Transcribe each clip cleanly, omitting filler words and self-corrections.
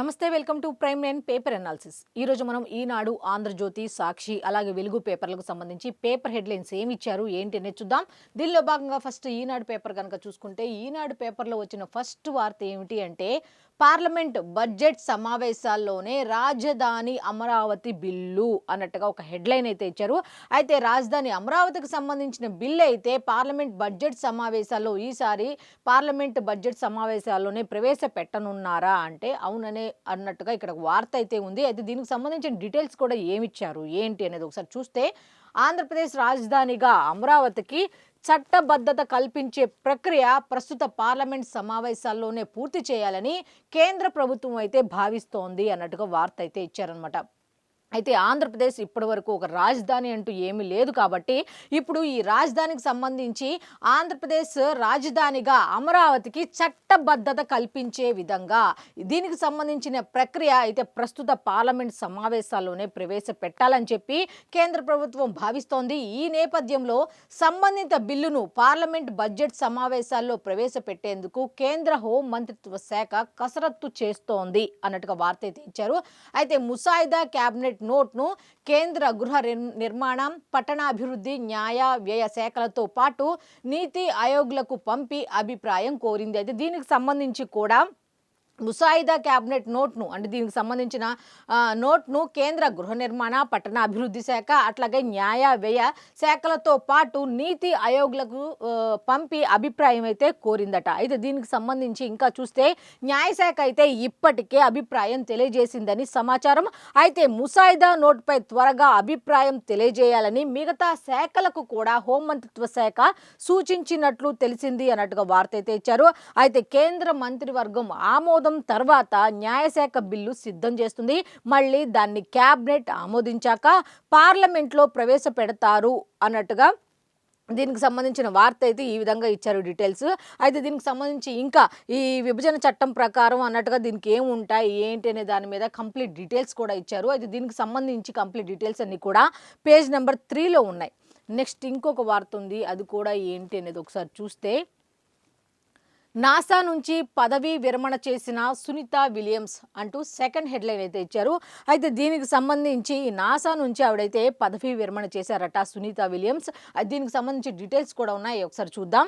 నమస్తే, welcome to prime nine paper analysis. ఈ రోజు మనం ఈనాడు, ఆంధ్రజ్యోతి, సాక్షి అలాగే వెలుగు పేపర్లకు సంబంధించి పేపర్ హెడ్లైన్స్ ఏమి ఇచ్చారు ఏంటి అనేది చూద్దాం. దీనిలో భాగంగా ఫస్ట్ ఈనాడు పేపర్ కనుక చూసుకుంటే, ఈనాడు పేపర్లో వచ్చిన ఫస్ట్ వార్త ఏమిటి అంటే, పార్లమెంట్ బడ్జెట్ సమావేశాల్లోనే రాజధాని అమరావతి బిల్లు అన్నట్టుగా ఒక హెడ్లైన్ అయితే ఇచ్చారు. అయితే రాజధాని అమరావతికి సంబంధించిన బిల్లు అయితే పార్లమెంట్ బడ్జెట్ సమావేశాల్లో ఈసారి పార్లమెంట్ బడ్జెట్ సమావేశాల్లోనే ప్రవేశపెట్టనున్నారా అంటే అవుననే అన్నట్టుగా ఇక్కడ వార్త అయితే ఉంది. అయితే దీనికి సంబంధించిన డీటెయిల్స్ కూడా ఏమిచ్చారు ఏంటి అనేది ఒకసారి చూస్తే, ఆంధ్రప్రదేశ్ రాజధానిగా అమరావతికి చట్టబద్ధత కల్పించే ప్రక్రియ ప్రస్తుత పార్లమెంట్ సమావేశాల్లోనే పూర్తి చేయాలని కేంద్ర ప్రభుత్వం అయితే భావిస్తోంది అన్నట్టుగా వార్త అయితే ఇచ్చారనమాట. అయితే ఆంధ్రప్రదేశ్ ఇప్పటి వరకు ఒక రాజధాని అంటూ ఏమీ లేదు కాబట్టి ఇప్పుడు ఈ రాజధానికి సంబంధించి ఆంధ్రప్రదేశ్ రాజధానిగా అమరావతికి చట్టబద్ధత కల్పించే విధంగా దీనికి సంబంధించిన ప్రక్రియ అయితే ప్రస్తుత పార్లమెంట్ సమావేశాల్లోనే ప్రవేశపెట్టాలని చెప్పి కేంద్ర ప్రభుత్వం భావిస్తోంది. ఈ నేపథ్యంలో సంబంధిత బిల్లును పార్లమెంట్ బడ్జెట్ సమావేశాల్లో ప్రవేశపెట్టేందుకు కేంద్ర హోం మంత్రిత్వ శాఖ కసరత్తు చేస్తోంది అన్నట్టుగా వార్త అయితే ఇచ్చారు. అయితే ముసాయిదా క్యాబినెట్ నోట్ను కేంద్ర గృహ నిర్మాణం, పట్టణాభివృద్ధి, న్యాయ వ్యయ శాఖలతో పాటు నీతి ఆయోగ్లకు పంపి అభిప్రాయం కోరింది. అయితే దీనికి సంబంధించి కూడా ముసాయిదా క్యాబినెట్ నోట్ను అంటే దీనికి సంబంధించిన నోట్ను కేంద్ర గృహ నిర్మాణ, పట్టణ అభివృద్ధి శాఖ అట్లాగే న్యాయ వ్యయ శాఖలతో పాటు నీతి ఆయోగ్లకు పంపి అభిప్రాయం అయితే కోరిందట. అయితే దీనికి సంబంధించి ఇంకా చూస్తే న్యాయశాఖ అయితే ఇప్పటికే అభిప్రాయం తెలియజేసిందని సమాచారం. అయితే ముసాయిదా నోట్పై త్వరగా అభిప్రాయం తెలియజేయాలని మిగతా శాఖలకు కూడా హోంమంత్రిత్వ శాఖ సూచించినట్లు తెలిసింది అన్నట్టుగా వార్త అయితే ఇచ్చారు. అయితే కేంద్ర మంత్రివర్గం ఆమోదం తర్వాత న్యాయశాఖ బిల్లు సిద్ధం చేస్తుంది. మళ్ళీ దాన్ని క్యాబినెట్ ఆమోదించాక పార్లమెంట్లో ప్రవేశపెడతారు అన్నట్టుగా దీనికి సంబంధించిన వార్త అయితే ఈ విధంగా ఇచ్చారు డీటెయిల్స్. అయితే దీనికి సంబంధించి ఇంకా ఈ విభజన చట్టం ప్రకారం అన్నట్టుగా దీనికి ఏమి ఉంటాయి ఏంటి అనే దాని మీద కంప్లీట్ డీటెయిల్స్ కూడా ఇచ్చారు. అయితే దీనికి సంబంధించి కంప్లీట్ డీటెయిల్స్ అన్నీ కూడా పేజ్ నెంబర్ 3లో ఉన్నాయి. నెక్స్ట్ ఇంకొక వార్త ఉంది, అది కూడా ఏంటి అనేది ఒకసారి చూస్తే, నాసా నుంచి పదవీ విరమణ చేసిన సునీత విలియమ్స్ అంటూ సెకండ్ హెడ్లైన్ అయితే ఇచ్చారు. అయితే దీనికి సంబంధించి నాసా నుంచి ఆవిడైతే పదవీ విరమణ చేశారట సునీత విలియమ్స్. దీనికి సంబంధించి డీటెయిల్స్ కూడా ఉన్నాయి, ఒకసారి చూద్దాం.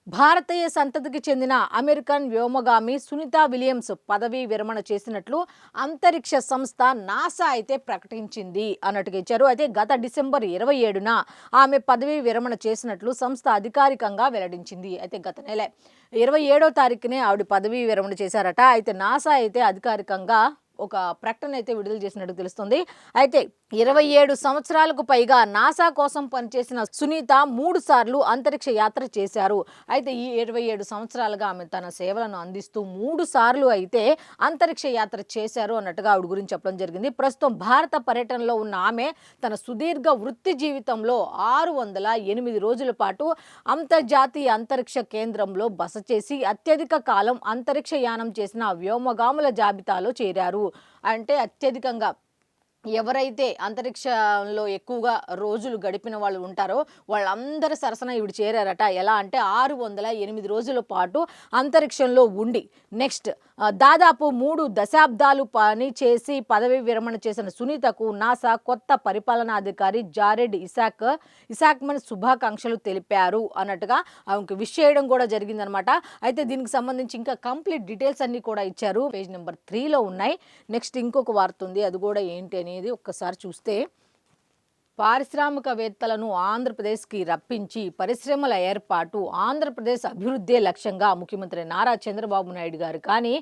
భారతీయ సంతతికి చెందిన అమెరికన్ వ్యోమగామి సునీత విలియమ్స్ పదవీ విరమణ చేసినట్లు అంతరిక్ష సంస్థ నాసా అయితే ప్రకటించింది అన్నట్టుగా ఇచ్చారు. అయితే గత డిసెంబర్ 27న ఆమె పదవీ విరమణ చేసినట్లు సంస్థ అధికారికంగా వెల్లడించింది. అయితే గత నెల 27వ తారీఖునే ఆవిడ పదవీ విరమణ చేశారట. అయితే నాసా అయితే అధికారికంగా ఒక ప్రకటన అయితే విడుదల చేసినట్టు తెలుస్తుంది. అయితే 27 సంవత్సరాలకు పైగా నాసా కోసం పనిచేసిన సునీత 3 సార్లు అంతరిక్ష యాత్ర చేశారు. అయితే ఈ 27 సంవత్సరాలుగా ఆమె తన సేవలను అందిస్తూ 3 సార్లు అయితే అంతరిక్ష యాత్ర చేశారు అన్నట్టుగా ఆవిడ గురించి చెప్పడం జరిగింది. ప్రస్తుతం భారత పర్యటనలో ఉన్న ఆమె తన సుదీర్ఘ వృత్తి జీవితంలో 608 రోజుల పాటు అంతర్జాతీయ అంతరిక్ష కేంద్రంలో బస చేసి అత్యధిక కాలం అంతరిక్ష యానం చేసిన వ్యోమగాముల జాబితాలో చేరారు. అంటే అత్యధికంగా ఎవరైతే అంతరిక్షంలో ఎక్కువగా రోజులు గడిపిన వాళ్ళు ఉంటారో వాళ్ళందరి సరసన ఇవిడు చేరారట. ఎలా అంటే 608 రోజుల పాటు అంతరిక్షంలో ఉండి నెక్స్ట్ దాదాపు 3 దశాబ్దాలు పని చేసి పదవి విరమణ చేసిన సునీతకు నాసా కొత్త పరిపాలనాధికారి జారెడ్ ఇసాక్మన్ శుభాకాంక్షలు తెలిపారు అన్నట్టుగా ఆమెకు విష్ చేయడం కూడా జరిగిందనమాట. అయితే దీనికి సంబంధించి ఇంకా కంప్లీట్ డీటెయిల్స్ అన్నీ కూడా ఇచ్చారు, పేజ్ నెంబర్ 3లో ఉన్నాయి. నెక్స్ట్ ఇంకొక వార్త ఉంది, అది కూడా ఏంటి అనేది ఒక్కసారి చూస్తే, పారిశ్రామికవేత్తలను ఆంధ్రప్రదేశ్కి రప్పించి పరిశ్రమల ఏర్పాటు ఆంధ్రప్రదేశ్ అభివృద్ధి లక్ష్యంగా ముఖ్యమంత్రి నారా చంద్రబాబు నాయుడు గారు కానీ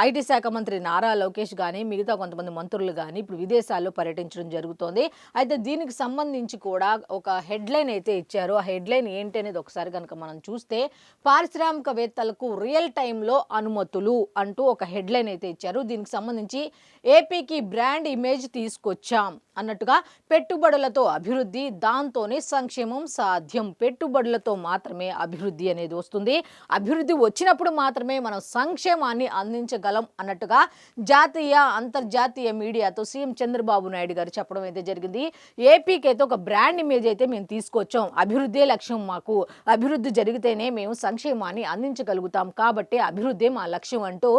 ఐటీ శాఖ మంత్రి నారా లోకేష్ కానీ మిగతా కొంతమంది మంత్రులు కానీ ఇప్పుడు విదేశాల్లో పర్యటించడం జరుగుతోంది. అయితే దీనికి సంబంధించి కూడా ఒక హెడ్లైన్ అయితే ఇచ్చారు. ఆ హెడ్లైన్ ఏంటి అనేది ఒకసారి కనుక మనం చూస్తే, పారిశ్రామికవేత్తలకు రియల్ టైంలో అనుమతులు అంటూ ఒక హెడ్లైన్ అయితే ఇచ్చారు. దీనికి సంబంధించి ఏపీకి బ్రాండ్ ఇమేజ్ తీసుకొచ్చాం అన్నట్టుగా పెట్టుబడి పెట్టుబడులతో అభివృద్ధి, దాంతోనే సంక్షేమం సాధ్యం. పెట్టుబడులతో మాత్రమే అభివృద్ధి అనేది వస్తుంది. అభివృద్ధి వచ్చినప్పుడు మాత్రమే మనం సంక్షేమాన్ని అందించగలం అన్నట్టుగా జాతీయ అంతర్జాతీయ మీడియాతో సీఎం చంద్రబాబు నాయుడు గారు చెప్పడం అయితే జరిగింది. ఏపీకి అయితే ఒక బ్రాండ్ ఇమేజ్ అయితే మేము తీసుకొచ్చాం. అభివృద్ధే లక్ష్యం మాకు. అభివృద్ధి జరిగితేనే మేము సంక్షేమాన్ని అందించగలుగుతాం. కాబట్టి అభివృద్ధే మా లక్ష్యం అంటూ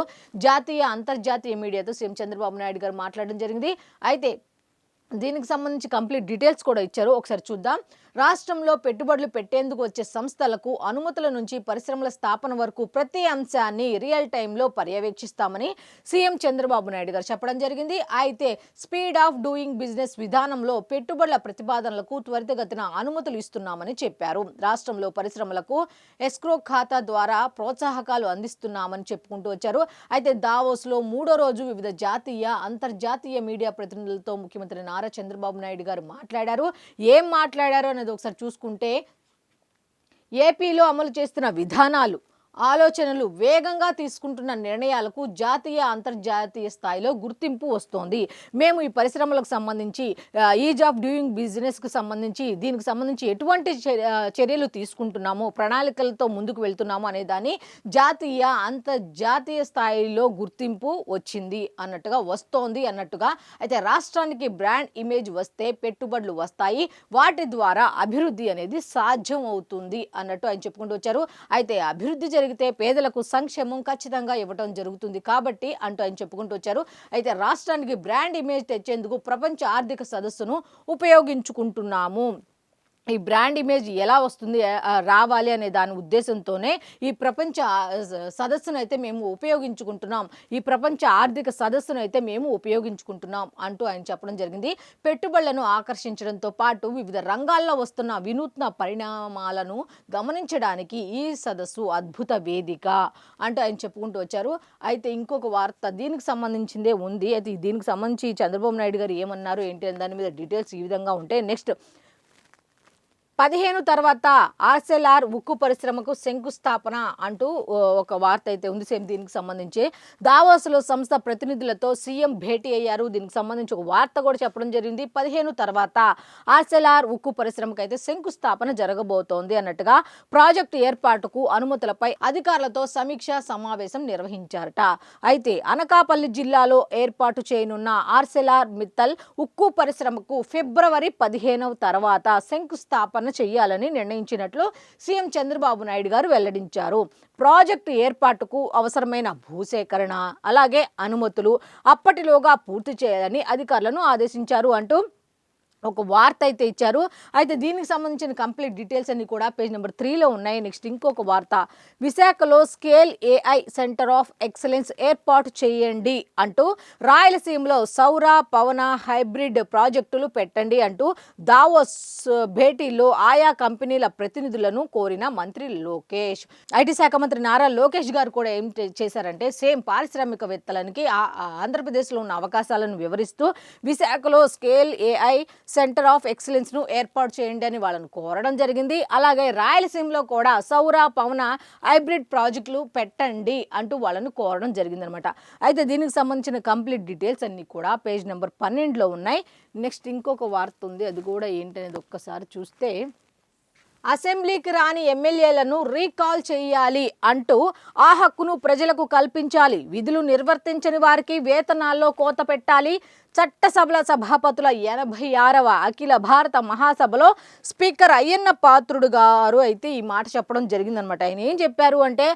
జాతీయ అంతర్జాతీయ మీడియాతో సీఎం చంద్రబాబు నాయుడు గారు మాట్లాడడం జరిగింది. అయితే దీనికి సంబంధించి కంప్లీట్ డీటెయిల్స్ కూడా ఇచ్చారు. ఒకసారి చూద్దాం. రాష్ట్రంలో పెట్టుబడులు పెట్టేందుకు వచ్చే సంస్థలకు అనుమతుల నుంచి పరిశ్రమల స్థాపన వరకు ప్రతి అంశాన్ని రియల్ టైంలో పర్యవేక్షిస్తామని సీఎం చంద్రబాబు నాయుడు గారు చెప్పడం జరిగింది. అయితే స్పీడ్ ఆఫ్ డూయింగ్ బిజినెస్ విధానంలో పెట్టుబడుల ప్రతిపాదనలకు త్వరితగతిన అనుమతులు ఇస్తున్నామని చెప్పారు. రాష్ట్రంలో పరిశ్రమలకు ఎస్క్రో ఖాతా ద్వారా ప్రోత్సాహకాలు అందిస్తున్నామని చెప్పుకుంటూ వచ్చారు. అయితే దావోస్లో 3వ రోజు వివిధ జాతీయ అంతర్జాతీయ మీడియా ప్రతినిధులతో ముఖ్యమంత్రి నారా చంద్రబాబు నాయుడు గారు మాట్లాడారు. ఏం మాట్లాడారు అనేది ఒకసారి చూసుకుంటే, ఏపీలో అమలు చేస్తున్న విధానాలు, ఆలోచనలు, వేగంగా తీసుకుంటున్న నిర్ణయాలకు జాతీయ అంతర్జాతీయ స్థాయిలో గుర్తింపు వస్తోంది. మేము ఈ పరిశ్రమలకు సంబంధించి ఈజ్ ఆఫ్ డూయింగ్ బిజినెస్కు సంబంధించి దీనికి సంబంధించి ఎటువంటి చర్యలు తీసుకుంటున్నాము, ప్రణాళికలతో ముందుకు వెళ్తున్నాము అనే దాన్ని జాతీయ అంతర్జాతీయ స్థాయిలో గుర్తింపు వచ్చింది అన్నట్టుగా వస్తోంది అన్నట్టుగా. అయితే రాష్ట్రానికి బ్రాండ్ ఇమేజ్ వస్తే పెట్టుబడులు వస్తాయి, వాటి ద్వారా అభివృద్ధి అనేది సాధ్యం అవుతుంది అన్నట్టు ఆయన చెప్పుకుంటూ వచ్చారు. అయితే అభివృద్ధి జరిగితే పేదలకు సంక్షేమం ఖచ్చితంగా ఇవ్వడం జరుగుతుంది కాబట్టి అంటూ ఆయన చెప్పుకుంటూ వచ్చారు. అయితే రాష్ట్రానికి బ్రాండ్ ఇమేజ్ తెచ్చేందుకు ప్రపంచ ఆర్థిక సదస్సును ఉపయోగించుకుంటున్నాము. ఈ బ్రాండ్ ఇమేజ్ ఎలా వస్తుంది, రావాలి అనే దాని ఉద్దేశంతోనే ఈ ప్రపంచ సదస్సును అయితే మేము ఉపయోగించుకుంటున్నాం. ఈ ప్రపంచ ఆర్థిక సదస్సును అయితే మేము ఉపయోగించుకుంటున్నాం అంటూ ఆయన చెప్పడం జరిగింది. పెట్టుబడులను ఆకర్షించడంతో పాటు వివిధ రంగాల్లో వస్తున్న వినూత్న పరిణామాలను గమనించడానికి ఈ సదస్సు అద్భుత వేదిక అంటూ ఆయన చెప్పుకుంటూ వచ్చారు. అయితే ఇంకొక వార్త దీనికి సంబంధించిందే ఉంది. అయితే దీనికి సంబంధించి చంద్రబాబు నాయుడు గారు ఏమన్నారు ఏంటి అనే దాని మీద డీటెయిల్స్ ఈ విధంగా ఉంటే, నెక్స్ట్ 15 తర్వాత ఆర్సెల్ఆర్ ఉక్కు పరిశ్రమకు శంకుస్థాపన అంటూ ఒక వార్త అయితే ఉంది. సేమ్ దీనికి సంబంధించి దావోస్లో సంస్థ ప్రతినిధులతో సీఎం భేటీ అయ్యారు. దీనికి సంబంధించి ఒక వార్త కూడా చెప్పడం జరిగింది. 15 తర్వాత ఆర్సెల్ఆర్ ఉక్కు పరిశ్రమకు అయితే శంకుస్థాపన జరగబోతోంది అన్నట్టుగా ప్రాజెక్టు ఏర్పాటుకు అనుమతులపై అధికారులతో సమీక్షా సమావేశం నిర్వహించారట. అయితే అనకాపల్లి జిల్లాలో ఏర్పాటు చేయనున్న ఆర్సెల్ఆర్ మిత్తల్ ఉక్కు పరిశ్రమకు ఫిబ్రవరి 15 తర్వాత శంకుస్థాపన చేయాలని నిర్ణయించినట్లు సీఎం చంద్రబాబు నాయుడు గారు వెల్లడించారు. ప్రాజెక్టు ఏర్పాటుకు అవసరమైన భూసేకరణ, అలాగే అనుమతులు అప్పటిలోగా పూర్తి చేయాలని అధికారులను ఆదేశించారు అంటూ ఒక వార్త అయితే ఇచ్చారు. అయితే దీనికి సంబంధించిన కంప్లీట్ డీటెయిల్స్ అన్ని కూడా పేజ్ నెంబర్ 3లో ఉన్నాయి. నెక్స్ట్ ఇంకొక వార్త, విశాఖలో scale AI center of excellence ఏర్పాటు చేయండి అంటూ రాయలసీమలో సౌర పవన హైబ్రిడ్ ప్రాజెక్టులు పెట్టండి అంటూ దావోస్ భేటీలో ఆయా కంపెనీల ప్రతినిధులను కోరిన మంత్రి లోకేష్. ఐటీ శాఖ మంత్రి నారా లోకేష్ గారు కూడా ఏం చేశారంటే, సేమ్ పారిశ్రామికవేత్తలకి ఆంధ్రప్రదేశ్లో ఉన్న అవకాశాలను వివరిస్తూ విశాఖలో scale AI center of excellence ను ఏర్పాటు చేయండి అని వాళ్ళని కోరడం జరిగింది. అలాగే రాయలసీమలో కూడా సౌర పవన హైబ్రిడ్ ప్రాజెక్టులు పెట్టండి అంటూ వాళ్ళని కోరడం జరిగిందనమాట. అయితే దీనికి సంబంధించిన కంప్లీట్ డీటెయిల్స్ అన్ని కూడా పేజ్ నెంబర్ 12లో ఉన్నాయి. నెక్స్ట్ ఇంకొక వార్త ఉంది, అది కూడా ఏంటనేది ఒక్కసారి చూస్తే, అసెంబ్లీకి రాని ఎమ్మెల్యేలను రీకాల్ చేయాలి అంటూ ఆ హక్కును ప్రజలకు కల్పించాలి. విధులు నిర్వర్తించని వారికి వేతనాల్లో కోత పెట్టాలి. చట్టసభల సభాపతుల 86వ అఖిల భారత మహాసభలో స్పీకర్ అయ్యన్న పాత్రుడు గారు అయితే ఈ మాట చెప్పడం జరిగిందనమాట. ఆయన ఏం చెప్పారు అంటే,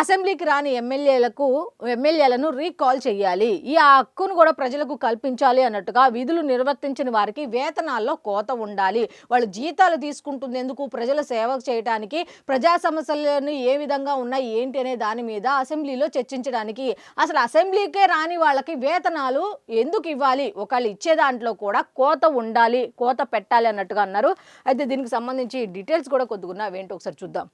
అసెంబ్లీకి రాని ఎమ్మెల్యేలను రీకాల్ చేయాలి, ఈ హక్కును కూడా ప్రజలకు కల్పించాలి అన్నట్టుగా, విధులు నిర్వర్తించిన వారికి వేతనాల్లో కోత ఉండాలి, వాళ్ళు జీతాలు తీసుకుంటుంది ఎందుకు, ప్రజల సేవ చేయడానికి, ప్రజా సమస్యలను ఏ విధంగా ఉన్నాయి ఏంటి అనే దాని మీద అసెంబ్లీలో చర్చించడానికి, అసలు అసెంబ్లీకే రాని వాళ్ళకి వేతనాలు ఎందుకు ఇవ్వాలి, ఒకళ్ళు ఇచ్చే దాంట్లో కూడా కోత ఉండాలి, కోత పెట్టాలి అన్నట్టుగా అన్నారు. అయితే దీనికి సంబంధించి డీటెయిల్స్ కూడా కొద్దిగా అవేంటో ఒకసారి చూద్దాం.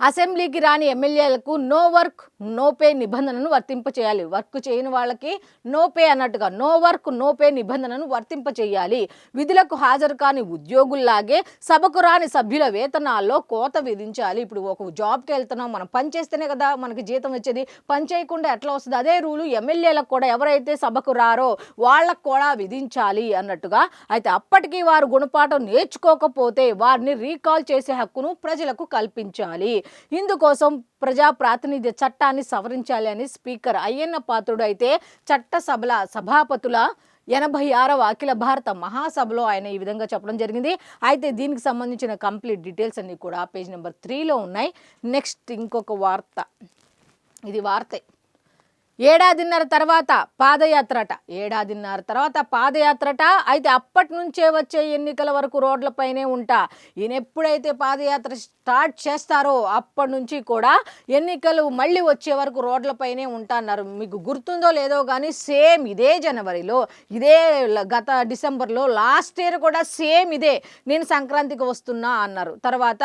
అసెంబ్లీకి రాని ఎమ్మెల్యేలకు నో వర్క్ నో పే నిబంధనను వర్తింపచేయాలి. వర్క్ చేయని వాళ్ళకి నో పే అన్నట్టుగా నో వర్క్ నో పే నిబంధనను వర్తింపచేయాలి. విధులకు హాజరు కాని ఉద్యోగుల్లాగే సభకు రాని సభ్యుల వేతనాల్లో కోత విధించాలి. ఇప్పుడు ఒక జాబ్కి వెళ్తున్నాం, మనం పని చేస్తేనే కదా మనకి జీతం వచ్చేది. పని చేయకుండా ఎట్లా వస్తుంది? అదే రూలు ఎమ్మెల్యేలకు కూడా ఎవరైతే సభకు రారో వాళ్ళకు కూడా విధించాలి అన్నట్టుగా. అయితే అప్పటికీ వారు గుణపాఠం నేర్చుకోకపోతే వారిని రీకాల్ చేసే హక్కును ప్రజలకు కల్పించాలి. ఇందుకోసం ప్రజా ప్రాతినిధ్య చట్టాన్ని సవరించాలి అని స్పీకర్ అయ్యన్న పాత్రుడు అయితే చట్టసభల సభాపతుల 86వ అఖిల భారత మహాసభలో ఆయన ఈ విధంగా చెప్పడం జరిగింది. అయితే దీనికి సంబంధించిన కంప్లీట్ డీటెయిల్స్ అన్నీ కూడా పేజ్ నెంబర్ 3లో ఉన్నాయి. నెక్స్ట్ ఇంకొక వార్త, ఇది వార్తే. ఏడాదిన్నర తర్వాత పాదయాత్రట. ఏడాదిన్నర తర్వాత పాదయాత్రట. అయితే అప్పటి నుంచే వచ్చే ఎన్నికల వరకు రోడ్లపైనే ఉంటా. ఈయన ఎప్పుడైతే పాదయాత్ర స్టార్ట్ చేస్తారో అప్పటి నుంచి కూడా ఎన్నికలు మళ్ళీ వచ్చే వరకు రోడ్లపైనే ఉంటా అన్నారు. మీకు గుర్తుందో లేదో కానీ సేమ్ ఇదే జనవరిలో, ఇదే గత డిసెంబర్లో, లాస్ట్ ఇయర్ కూడా సేమ్ ఇదే నేను సంక్రాంతికి వస్తున్నా అన్నారు. తర్వాత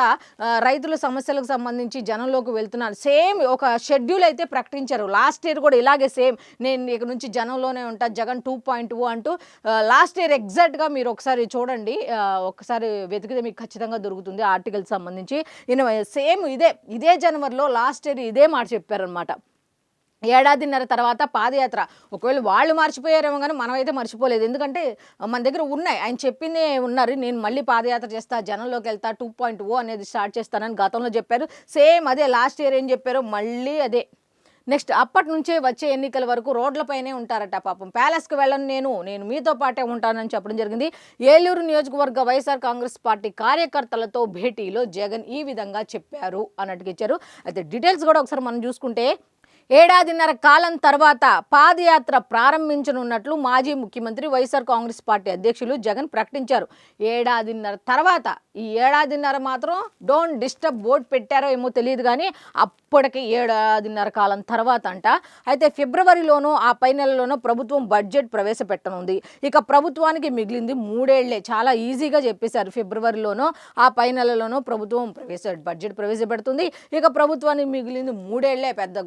రైతుల సమస్యలకు సంబంధించి జనంలోకి వెళ్తున్నాను సేమ్ ఒక షెడ్యూల్ అయితే ప్రకటించారు. లాస్ట్ ఇయర్ కూడా ఇలాగే సేమ్ నేను ఇక నుంచి జనంలోనే ఉంటా, జగన్ 2.0 అంటూ లాస్ట్ ఇయర్ ఎగ్జాక్ట్గా మీరు ఒకసారి చూడండి, ఒకసారి వెతికితే మీకు ఖచ్చితంగా దొరుకుతుంది ఆర్టికల్ సంబంధించి. సేమ్ ఇదే జనవరిలో లాస్ట్ ఇయర్ ఇదే మాట చెప్పారనమాట. ఏడాదిన్నర తర్వాత పాదయాత్ర. ఒకవేళ వాళ్ళు మర్చిపోయారేమో కానీ మనమైతే మర్చిపోలేదు. ఎందుకంటే మన దగ్గర ఉన్నాయి, ఆయన చెప్పిందే ఉన్నారు. నేను మళ్ళీ పాదయాత్ర చేస్తా, జనంలోకి వెళ్తా, 2.0 అనేది స్టార్ట్ చేస్తానని గతంలో చెప్పారు. సేమ్ అదే లాస్ట్ ఇయర్ ఏం చెప్పారో మళ్ళీ అదే. నెక్స్ట్ అప్పటి నుంచే వచ్చే ఎన్నికల వరకు రోడ్లపైనే ఉంటారట. పాపం ప్యాలెస్కి వెళ్ళను, నేను మీతో పాటే ఉంటానని చెప్పడం జరిగింది. ఏలూరు నియోజకవర్గ వైఎస్ఆర్ కాంగ్రెస్ పార్టీ కార్యకర్తలతో భేటీలో జగన్ ఈ విధంగా చెప్పారు అన్నట్టుగా ఇచ్చారు. అయితే డీటెయిల్స్ కూడా ఒకసారి మనం చూసుకుంటే, ఏడాదిన్నర కాలం తర్వాత పాదయాత్ర ప్రారంభించనున్నట్లు మాజీ ముఖ్యమంత్రి వైఎస్ఆర్ కాంగ్రెస్ పార్టీ అధ్యక్షులు జగన్ ప్రకటించారు. ఏడాదిన్నర తర్వాత, ఈ ఏడాదిన్నర మాత్రం డోంట్ డిస్టర్బ్ బోర్డు పెట్టారో ఏమో తెలియదు కానీ అప్పటికి ఏడాదిన్నర కాలం తర్వాత అంట. అయితే ఫిబ్రవరిలోనూ ఆ పై నెలలోనూ ప్రభుత్వం బడ్జెట్ ప్రవేశపెట్టనుంది. ఇక ప్రభుత్వానికి మిగిలింది 3 ఏళ్లే. చాలా ఈజీగా చెప్పేశారు. ఫిబ్రవరిలోనూ ఆ పై నెలలోనూ ప్రభుత్వం బడ్జెట్ ప్రవేశపెడుతుంది. ఇక ప్రభుత్వానికి మిగిలింది 3 ఏళ్లే, పెద్ద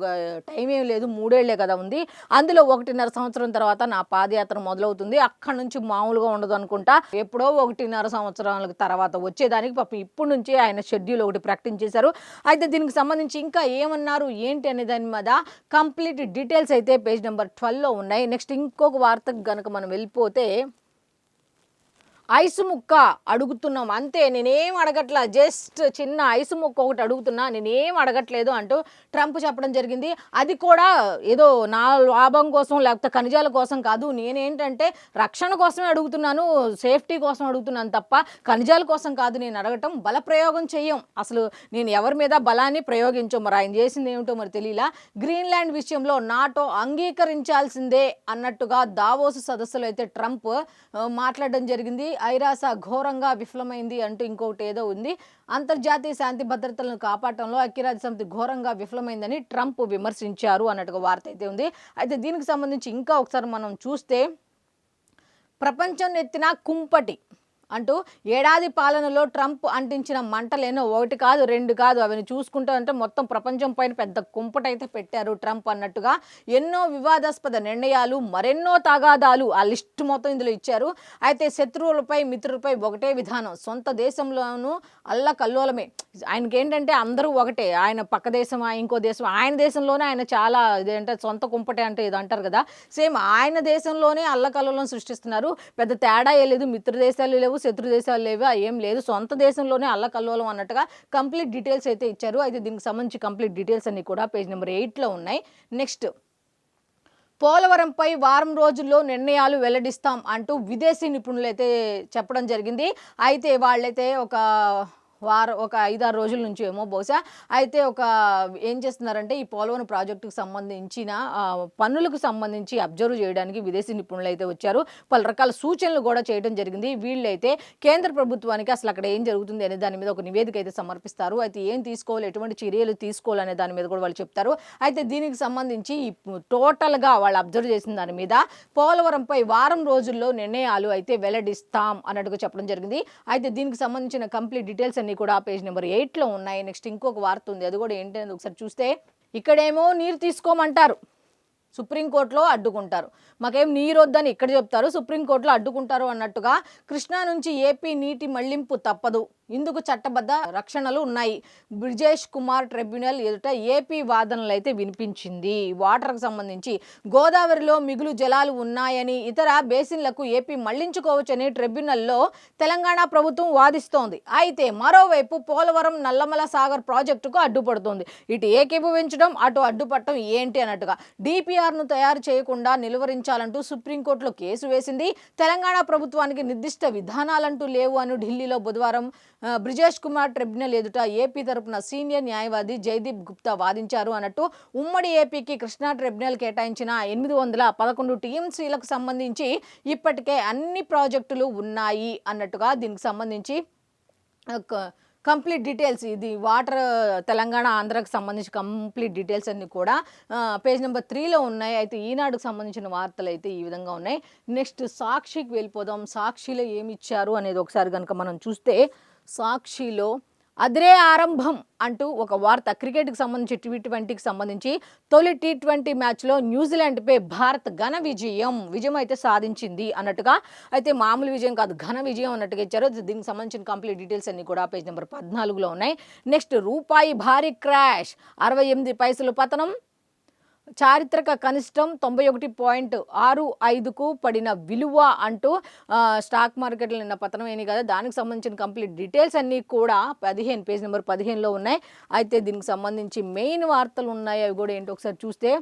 టైం ఏం లేదు, 3 ఏళ్లే కదా ఉంది. అందులో 1.5 సంవత్సరం తర్వాత నా పాదయాత్ర మొదలవుతుంది. అక్కడి నుంచి మామూలుగా ఉండదు అనుకుంటా. ఎప్పుడో 1.5 సంవత్సరాల తర్వాత వచ్చేదానికి పాపం ఇప్పుడు నుంచి ఆయన షెడ్యూల్ ఒకటి ప్రకటించేశారు. అయితే దీనికి సంబంధించి ఇంకా ఏమన్నారు ఏంటి అనే దాని మీద కంప్లీట్ డీటెయిల్స్ అయితే పేజ్ నెంబర్ 12లో ఉన్నాయి. నెక్స్ట్ ఇంకొక వార్తకు కనుక మనం వెళ్ళిపోతే, ఐసు ముక్క అడుగుతున్నాం అంతే, నేనేం అడగట్లా, జస్ట్ చిన్న ఐసు ముక్క ఒకటి అడుగుతున్నా, నేనేం అడగట్లేదు అంటూ ట్రంప్ చెప్పడం జరిగింది. అది కూడా ఏదో నా లాభం కోసం లేకపోతే ఖనిజాల కోసం కాదు, నేనేంటంటే రక్షణ కోసమే అడుగుతున్నాను, సేఫ్టీ కోసం అడుగుతున్నాను తప్ప ఖనిజాల కోసం కాదు నేను అడగటం. బల ప్రయోగం చెయ్యం, అసలు నేను ఎవరి మీద బలాన్ని ప్రయోగించం. మరి ఆయన చేసింది ఏమిటో మరి తెలియలా. గ్రీన్లాండ్ విషయంలో నాటో అంగీకరించాల్సిందే అన్నట్టుగా దావోసు సదస్సులో అయితే ట్రంప్ మాట్లాడడం జరిగింది. ఐరాస ఘోరంగా విఫలమైంది అంటూ ఇంకొకటి ఏదో ఉంది. అంతర్జాతీయ శాంతి భద్రతలను కాపాడటంలో ఐక్యరాజ్య సమితి ఘోరంగా విఫలమైందని ట్రంప్ విమర్శించారు అన్నట్టుగా వార్త అయితే ఉంది. అయితే దీనికి సంబంధించి ఇంకా ఒకసారి మనం చూస్తే, ప్రపంచం ఎత్తిన కుంపటి అంటూ ఏడాది పాలనలో ట్రంప్ అంటించిన మంటలేనో 1 కాదు 2 కాదు, అవన్నీ చూసుకుంటూ అంటే మొత్తం ప్రపంచం పైన పెద్ద కుంపటైతే పెట్టారు ట్రంప్ అన్నట్టుగా. ఎన్నో వివాదాస్పద నిర్ణయాలు, మరెన్నో తగాదాలు, ఆ లిస్ట్ మొత్తం ఇందులో ఇచ్చారు. అయితే శత్రువులపై మిత్రులపై ఒకటే విధానం, సొంత దేశంలోనూ అల్లకల్లోలమే. ఆయనకి ఏంటంటే అందరూ ఒకటే, ఆయన పక్క దేశం ఇంకో దేశం, ఆయన దేశంలోనే ఆయన చాలా ఇదేంటే సొంత కుంపటే అంటే ఇది అంటారు కదా, సేమ్ ఆయన దేశంలోనే అల్లకల్లోలం సృష్టిస్తున్నారు. పెద్ద తేడా ఏ లేదు, మిత్ర దేశాలు లేవు, శత్రు దేశాలు లేవు, ఏం లేదు, సొంత దేశంలోనే అల్లకల్లోలం అన్నట్టుగా కంప్లీట్ డీటెయిల్స్ అయితే ఇచ్చారు. అయితే దీనికి సంబంధించి కంప్లీట్ డీటెయిల్స్ అన్ని కూడా పేజ్ నెంబర్ 8లో ఉన్నాయి. నెక్స్ట్, పోలవరంపై వారం రోజుల్లో నిర్ణయాలు వెల్లడిస్తాం అంటూ విదేశీ నిపుణులు అయితే చెప్పడం జరిగింది. అయితే వాళ్ళైతే ఒక 5-6 రోజుల నుంచి ఏమో బహుశా అయితే ఏం చేస్తున్నారంటే, ఈ పోలవరం ప్రాజెక్టుకు సంబంధించిన పన్నులకు సంబంధించి అబ్జర్వ్ చేయడానికి విదేశీ నిపుణులు అయితే వచ్చారు. పలు రకాల సూచనలు కూడా చేయడం జరిగింది. వీళ్ళైతే కేంద్ర ప్రభుత్వానికి అసలు అక్కడ ఏం జరుగుతుంది అనే దాని మీద ఒక నివేదిక అయితే సమర్పిస్తారు. అయితే ఏం తీసుకోవాలి, ఎటువంటి చర్యలు తీసుకోవాలనే దాని మీద కూడా వాళ్ళు చెప్తారు. అయితే దీనికి సంబంధించి టోటల్గా వాళ్ళు అబ్జర్వ్ చేసిన దాని మీద పోలవరంపై వారం రోజుల్లో నిర్ణయాలు అయితే వెల్లడిస్తాం అన్నట్టుగా చెప్పడం జరిగింది. అయితే దీనికి సంబంధించిన కంప్లీట్ డీటెయిల్స్ అన్ని అన్నీ కూడా పేజ్ నెంబర్ 8లో ఉన్నాయి. నెక్స్ట్ ఇంకొక వార్త ఉంది, అది కూడా ఏంటి అనేది ఒకసారి చూస్తే, ఇక్కడేమో నీరు తీసుకోమంటారు, సుప్రీంకోర్టులో అడ్డుకుంటారు. మాకేం నీరు వద్దని ఇక్కడ చెప్తారు, సుప్రీంకోర్టులో అడ్డుకుంటారు అన్నట్టుగా కృష్ణా నుంచి ఏపీ నీటి మళ్లింపు తప్పదు, ఇందుకు చట్టబద్ధ రక్షణలు ఉన్నాయి. బ్రిజేష్ కుమార్ ట్రిబ్యునల్ ఎదుట ఏపీ వాదనలు అయితే వినిపించింది. వాటర్కు సంబంధించి గోదావరిలో మిగులు జలాలు ఉన్నాయని, ఇతర బేసిన్లకు ఏపీ మళ్లించుకోవచ్చని ట్రిబ్యునల్లో తెలంగాణ ప్రభుత్వం వాదిస్తోంది. అయితే మరోవైపు పోలవరం నల్లమల సాగర్ ప్రాజెక్టుకు అడ్డుపడుతోంది. ఇటు ఏకీభవించడం, అటు అడ్డుపట్టడం ఏంటి అన్నట్టుగా డిపిఆర్ను తయారు చేయకుండా నిలువరించాలంటూ సుప్రీంకోర్టులో కేసు వేసింది. తెలంగాణ ప్రభుత్వానికి నిర్దిష్ట విధానాలంటూ లేవు అని ఢిల్లీలో బుధవారం బ్రిజేష్ కుమార్ ట్రిబ్యునల్ ఎదుట ఏపీ తరపున సీనియర్ న్యాయవాది జయదీప్ గుప్తా వాదించారు అన్నట్టు ఉమ్మడి ఏపీకి కృష్ణా ట్రిబ్యునల్ కేటాయించిన 811 టీఎంసీలకు సంబంధించి ఇప్పటికే అన్ని ప్రాజెక్టులు ఉన్నాయి అన్నట్టుగా దీనికి సంబంధించి కంప్లీట్ డీటెయిల్స్, ఇది వాటర్ తెలంగాణ ఆంధ్రాకి సంబంధించి కంప్లీట్ డీటెయిల్స్ అన్నీ కూడా పేజ్ నెంబర్ 3లో ఉన్నాయి. అయితే ఈనాడుకు సంబంధించిన వార్తలు అయితే ఈ విధంగా ఉన్నాయి. నెక్స్ట్ సాక్షికి వెళ్ళిపోదాం. సాక్షిలో ఏమి ఇచ్చారు అనేది ఒకసారి కనుక మనం చూస్తే, సాక్షిలో అదిరే ఆరంభం అంటూ ఒక వార్త, క్రికెట్కి సంబంధించి T20కి సంబంధించి తొలి T20 మ్యాచ్లో న్యూజిలాండ్పై భారత్ ఘన విజయం అయితే సాధించింది అన్నట్టుగా, అయితే మామూలు విజయం కాదు, ఘన విజయం అన్నట్టుగా ఇచ్చారు. దీనికి సంబంధించిన కంప్లీట్ డీటెయిల్స్ అన్ని కూడా పేజ్ నెంబర్ 14లో ఉన్నాయి. నెక్స్ట్ రూపాయి భారీ క్రాష్, 68 పైసలు పతనం, చారిత్రక కనిష్టం 91.65కు పడిన విలువ అంటూ స్టాక్ మార్కెట్లో నిన్న పతనం అయినాయి కదా, దానికి సంబంధించిన కంప్లీట్ డీటెయిల్స్ అన్నీ కూడా పేజ్ నెంబర్ 15లో ఉన్నాయి. అయితే దీనికి సంబంధించి మెయిన్ వార్తలు ఉన్నాయి, అవి కూడా ఏంటో ఒకసారి చూస్తే,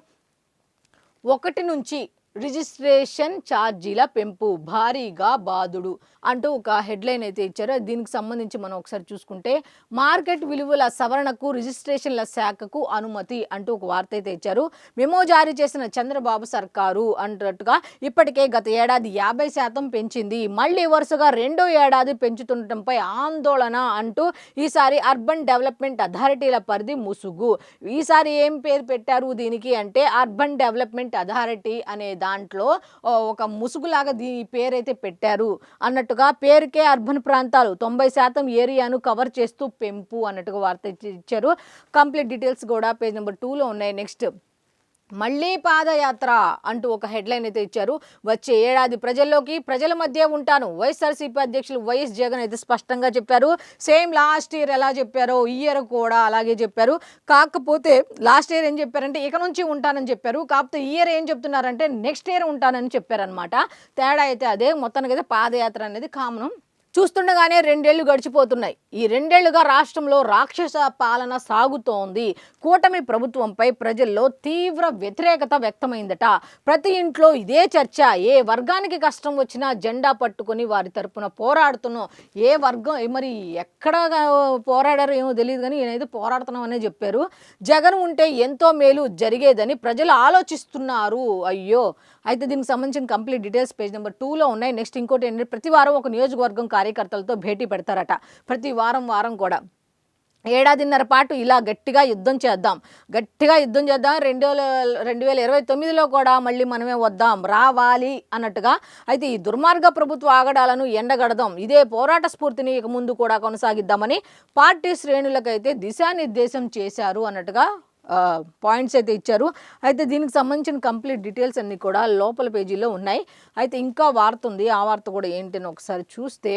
1 నుంచి రిజిస్ట్రేషన్ ఛార్జీల పెంపు భారీగా బాదుడు అంటూ ఒక హెడ్లైన్ అయితే ఇచ్చారు. దీనికి సంబంధించి మనం ఒకసారి చూసుకుంటే, మార్కెట్ విలువల సవరణకు రిజిస్ట్రేషన్ల శాఖకు అనుమతి అంటూ ఒక వార్త అయితే ఇచ్చారు. మెమో జారీ చేసిన చంద్రబాబు సర్కారు అన్నట్టుగా ఇప్పటికే గత ఏడాది 50% పెంచింది, మళ్ళీ వరుసగా రెండో ఏడాది పెంచుతుండటంపై ఆందోళన అంటూ ఈసారి అర్బన్ డెవలప్మెంట్ అథారిటీల పరిధి ముసుగు. ఈసారి ఏం పేరు పెట్టారు దీనికి అంటే, అర్బన్ డెవలప్మెంట్ అథారిటీ అనే దాంట్లో ఒక ముసుగులాగా దీని పేరైతే పెట్టారు అన్నట్టుగా, పేరుకే అర్బన్ ప్రాంతాలు 90% ఏరియాను కవర్ చేస్తూ పెంపు అన్నట్టుగా వార్త ఇచ్చారు. కంప్లీట్ డీటెయిల్స్ కూడా పేజ్ నెంబర్ 2లో ఉన్నాయి. నెక్స్ట్ మళ్ళీ పాదయాత్ర అంటూ ఒక హెడ్లైన్ అయితే ఇచ్చారు. వచ్చే ఏడాది ప్రజల మధ్య ఉంటాను, వైఎస్ఆర్సీపీ అధ్యక్షులు వైఎస్ జగన్ అయితే స్పష్టంగా చెప్పారు. సేమ్ లాస్ట్ ఇయర్ ఎలా చెప్పారో ఈ ఇయర్ కూడా అలాగే చెప్పారు. కాకపోతే లాస్ట్ ఇయర్ ఏం చెప్పారంటే ఇక నుంచి ఉంటానని చెప్పారు, కాకపోతే ఈ ఇయర్ ఏం చెప్తున్నారంటే నెక్స్ట్ ఇయర్ ఉంటానని చెప్పారనమాట. తేడా అయితే అదే. మొత్తానికి అయితే పాదయాత్ర అనేది కామనం. చూస్తుండగానే 2 ఏళ్లు గడిచిపోతున్నాయి. ఈ 2 ఏళ్లుగా రాష్ట్రంలో రాక్షస పాలన సాగుతోంది. కూటమి ప్రభుత్వంపై ప్రజల్లో తీవ్ర వ్యతిరేకత వ్యక్తమైందట. ప్రతి ఇంట్లో ఇదే చర్చ. ఏ వర్గానికి కష్టం వచ్చినా జెండా పట్టుకొని వారి తరపున పోరాడుతున్నాం. ఏ వర్గం మరి ఎక్కడ పోరాడారో ఏమో తెలియదు, కానీ నేనైతే పోరాడుతున్నాం అనే చెప్పారు. జగన్ ఉంటే ఎంతో మేలు జరిగేదని ప్రజలు ఆలోచిస్తున్నారు. అయ్యో. అయితే దీనికి సంబంధించిన కంప్లీట్ డీటెయిల్స్ పేజ్ నెంబర్ 2లో ఉన్నాయి. నెక్స్ట్ ఇంకోటి ఏంటంటే, ప్రతి వారం ఒక నియోజకవర్గం కార్యకర్తలతో భేటీ పెడతారట. ప్రతి వారం కూడా ఏడాదిన్నర పాటు ఇలా గట్టిగా యుద్ధం చేద్దాం. 2029లో కూడా మళ్ళీ మనమే వద్దాం, రావాలి అన్నట్టుగా. అయితే ఈ దుర్మార్గ ప్రభుత్వ ఆగడాలను ఎండగడదాం, ఇదే పోరాట స్ఫూర్తిని ఇక ముందు కూడా కొనసాగిద్దామని పార్టీ శ్రేణులకైతే దిశానిర్దేశం చేశారు అన్నట్టుగా పాయింట్స్ అయితే ఇచ్చారు. అయితే దీనికి సంబంధించిన కంప్లీట్ డీటెయిల్స్ అన్నీ కూడా లోపల పేజీలో ఉన్నాయి. అయితే ఇంకా వార్త ఉంది, ఆ వార్త కూడా ఏంటని ఒకసారి చూస్తే,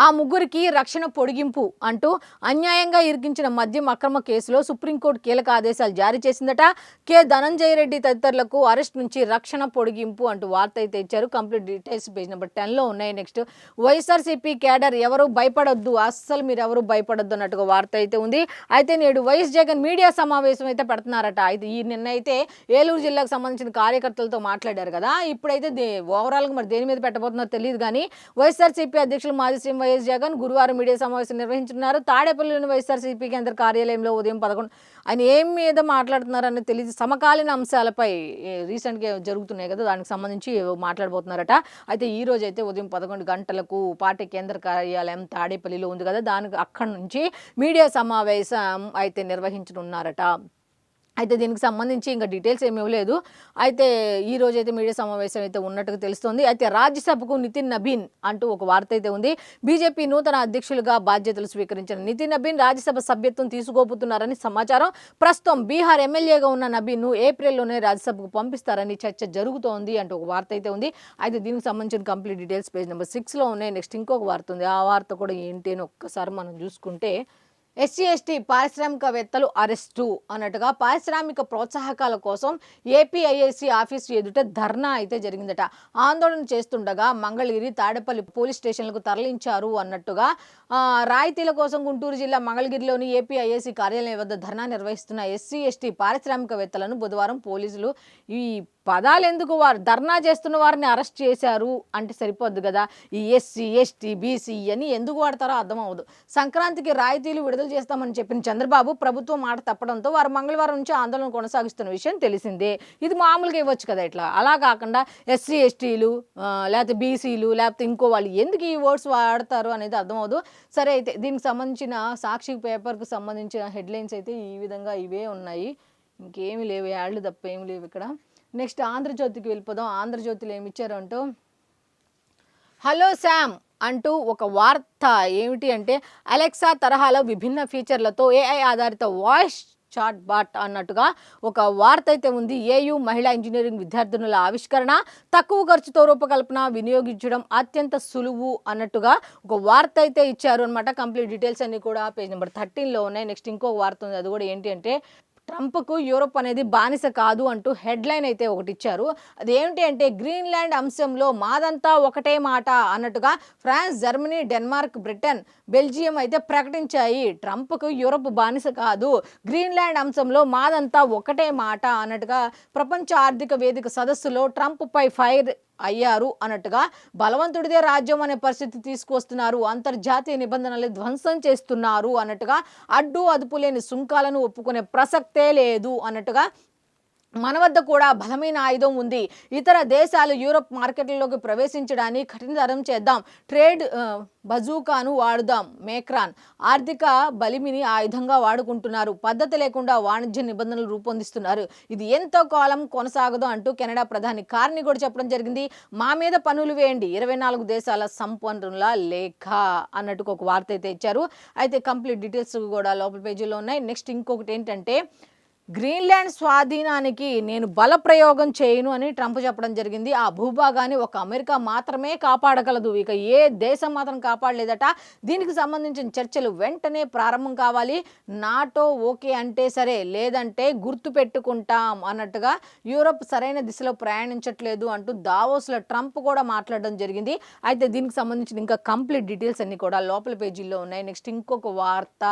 ఆ ముగ్గురికి రక్షణ పొడిగింపు అంటూ అన్యాయంగా ఇరికించిన మద్యం అక్రమ కేసులో సుప్రీంకోర్టు కీలక ఆదేశాలు జారీ చేసిందట. కె ధనంజయ రెడ్డి తదితరులకు అరెస్ట్ నుంచి రక్షణ పొడిగింపు అంటూ వార్త అయితే ఇచ్చారు. కంప్లీట్ డీటెయిల్స్ పేజ్ నెంబర్ 10లో ఉన్నాయి. నెక్స్ట్ వైఎస్ఆర్సీపీ కేడర్ ఎవరు భయపడొద్దు, అస్సలు మీరు ఎవరు భయపడొద్దు అన్నట్టుగా వార్త అయితే ఉంది. అయితే నేడు వైఎస్ జగన్ మీడియా సమావేశం అయితే పెడుతున్నారట. అయితే నిన్న అయితే ఏలూరు జిల్లాకు సంబంధించిన కార్యకర్తలతో మాట్లాడారు కదా. ఇప్పుడైతే ఓవరాల్గా మరి దేని మీద పెట్టబోతున్నారో తెలియదు, కానీ వైఎస్ఆర్సీపీ అధ్యక్షులు మాజీ సీఎం వైఎస్ జగన్ గురువారం మీడియా సమావేశం నిర్వహించున్నారు. తాడేపల్లిలోని వైఎస్ఆర్సీపీ కేంద్ర కార్యాలయంలో ఉదయం 11 ఆయన ఏం మీద మాట్లాడుతున్నారని తెలియదు. సమకాలీన అంశాలపై రీసెంట్గా జరుగుతున్నాయి కదా, దానికి సంబంధించి మాట్లాడబోతున్నారట. అయితే ఈ రోజు అయితే ఉదయం 11 గంటలకు పార్టీ కేంద్ర కార్యాలయం తాడేపల్లిలో ఉంది కదా, దానికి అక్కడి నుంచి మీడియా సమావేశం అయితే నిర్వహించనున్నారట. అయితే దీనికి సంబంధించి ఇంకా డీటెయిల్స్ ఏమి ఇవ్వలేదు. అయితే ఈ రోజైతే మీడియా సమావేశం అయితే ఉన్నట్టుగా తెలుస్తోంది. అయితే రాజ్యసభకు నితిన్ నబీన్ అంటూ ఒక వార్త అయితే ఉంది. బీజేపీ నూతన అధ్యక్షులుగా బాధ్యతలు స్వీకరించిన నితిన్ నబీన్ రాజ్యసభ సభ్యత్వం తీసుకోబోతున్నారని సమాచారం. ప్రస్తుతం బీహార్ ఎమ్మెల్యేగా ఉన్న నబీన్ను ఏప్రిల్లోనే రాజ్యసభకు పంపిస్తారని చర్చ జరుగుతోంది అంటూ ఒక వార్త అయితే ఉంది. అయితే దీనికి సంబంధించిన కంప్లీట్ డీటెయిల్స్ పేజ్ నెంబర్ 6లో ఉన్నాయి. నెక్స్ట్ ఇంకొక వార్త ఉంది. ఆ వార్త కూడా ఏంటి అని ఒక్కసారి మనం చూసుకుంటే, ఎస్సీ ఎస్టీ పారిశ్రామికవేత్తలు అరెస్టు అన్నట్టుగా పారిశ్రామిక ప్రోత్సాహకాల కోసం ఏపీఐఐసి ఆఫీసు ఎదుట ధర్నా అయితే జరిగిందట. ఆందోళన చేస్తుండగా మంగళగిరి, తాడేపల్లి పోలీస్ స్టేషన్లకు తరలించారు అన్నట్టుగా రాయితీల కోసం గుంటూరు జిల్లా మంగళగిరిలోని ఏపీఐఐసి కార్యాలయం వద్ద ధర్నా నిర్వహిస్తున్న ఎస్సీ ఎస్టీ పారిశ్రామికవేత్తలను బుధవారం పోలీసులు ఈ పదాలు ఎందుకు వారు ధర్నా చేస్తున్న వారిని అరెస్ట్ చేశారు అంటే సరిపోద్దు కదా. ఈ ఎస్సీ ఎస్టీ బీసీ అని ఎందుకు వాడతారో అర్థం అవ్వదు. సంక్రాంతికి రాయితీలు విడుదల చేస్తామని చెప్పిన చంద్రబాబు ప్రభుత్వం మాట తప్పడంతో వారు మంగళవారం నుంచి ఆందోళన కొనసాగిస్తున్న విషయం తెలిసిందే. ఇది మామూలుగా ఇవ్వచ్చు కదా ఇట్లా. అలా కాకుండా ఎస్సీ ఎస్టీలు లేకపోతే బీసీలు లేకపోతే ఇంకో వాళ్ళు ఎందుకు ఈ వర్డ్స్ వాడతారు అనేది అర్థం అవ్వదు. సరే, అయితే దీనికి సంబంధించిన సాక్షి పేపర్కు సంబంధించిన హెడ్లైన్స్ అయితే ఈ విధంగా ఇవే ఉన్నాయి. ఇంకేమీ లేవు, యాడ్లు తప్ప ఏమి లేవు ఇక్కడ. నెక్స్ట్ ఆంధ్రజ్యోతికి వెళ్ళిపోదాం. ఆంధ్రజ్యోతిలో ఏమి ఇచ్చారు అంటూ, హలో శామ్ అంటూ ఒక వార్త ఏమిటి అంటే, అలెక్సా తరహాలో విభిన్న ఫీచర్లతో ఏఐ ఆధారిత వాయిస్ చాట్ బాట్ అన్నట్టుగా ఒక వార్త అయితే ఉంది. ఏయూ మహిళా ఇంజనీరింగ్ విద్యార్థినుల ఆవిష్కరణ, తక్కువ ఖర్చుతో రూపకల్పన, వినియోగించడం అత్యంత సులువు అన్నట్టుగా ఒక వార్త అయితే ఇచ్చారు అనమాట. కంప్లీట్ డీటెయిల్స్ అన్ని కూడా పేజ్ నెంబర్ 13లో ఉన్నాయి. నెక్స్ట్ ఇంకొక వార్త ఉంది. అది కూడా ఏంటి అంటే, ట్రంప్కు యూరోప్ అనేది బానిస కాదు అంటూ హెడ్లైన్ అయితే ఒకటి ఇచ్చారు. అదేమిటి అంటే, గ్రీన్లాండ్ అంశంలో మాదంతా ఒకటే మాట అన్నట్టుగా France, Germany, Denmark, Britain, Belgium అయితే ప్రకటించాయి. ట్రంప్కు యూరోప్ బానిస కాదు, గ్రీన్లాండ్ అంశంలో మాదంతా ఒకటే మాట అన్నట్టుగా ప్రపంచ ఆర్థిక వేదిక సదస్సులో ట్రంప్ పై ఫైర్ అయ్యారు అన్నట్టుగా. బలవంతుడిదే రాజ్యం అనే పరిస్థితి తీసుకొస్తున్నారు, అంతర్జాతీయ నిబంధనలు ధ్వంసం చేస్తున్నారు అన్నట్టుగా. అడ్డు అదుపు లేని సుంకాలను ఒప్పుకునే ప్రసక్తే లేదు అన్నట్టుగా. మన వద్ద కూడా బలమైన ఆయుధం ఉంది. ఇతర దేశాలు యూరోప్ మార్కెట్లలోకి ప్రవేశించడాన్ని కఠినతరం చేద్దాం. ట్రేడ్ బజూకాను వాడుదాం. మేక్రాన్ ఆర్థిక బలిమిని ఆయుధంగా వాడుకుంటున్నారు. పద్ధతి లేకుండా వాణిజ్య నిబంధనలు రూపొందిస్తున్నారు. ఇది ఎంతో కాలం కొనసాగదు అంటూ కెనడా ప్రధాని కార్ని కూడా చెప్పడం జరిగింది. మా మీద పన్నులు వేయండి, 24 దేశాల సంపన్నుల లేఖ అన్నట్టుకు ఒక వార్త అయితే ఇచ్చారు. అయితే కంప్లీట్ డీటెయిల్స్ కూడా లోపల పేజీలో ఉన్నాయి. నెక్స్ట్ ఇంకొకటి ఏంటంటే, గ్రీన్లాండ్ స్వాధీనానికి నేను బల ప్రయోగం చేయను అని ట్రంప్ చెప్పడం జరిగింది. ఆ భూభాగాన్ని ఒక అమెరికా మాత్రమే కాపాడగలదు, ఇక ఏ దేశం మాత్రం కాపాడలేదట. దీనికి సంబంధించిన చర్చలు వెంటనే ప్రారంభం కావాలి. నాటో ఓకే అంటే సరే, లేదంటే గుర్తు పెట్టుకుంటాం అన్నట్టుగా. యూరోప్ సరైన దిశలో ప్రయాణించట్లేదు అంటూ దావోస్లో ట్రంప్ కూడా మాట్లాడడం జరిగింది. అయితే దీనికి సంబంధించిన ఇంకా కంప్లీట్ డీటెయిల్స్ అన్ని కూడా లోపల పేజీల్లో ఉన్నాయి. నెక్స్ట్ ఇంకొక వార్త,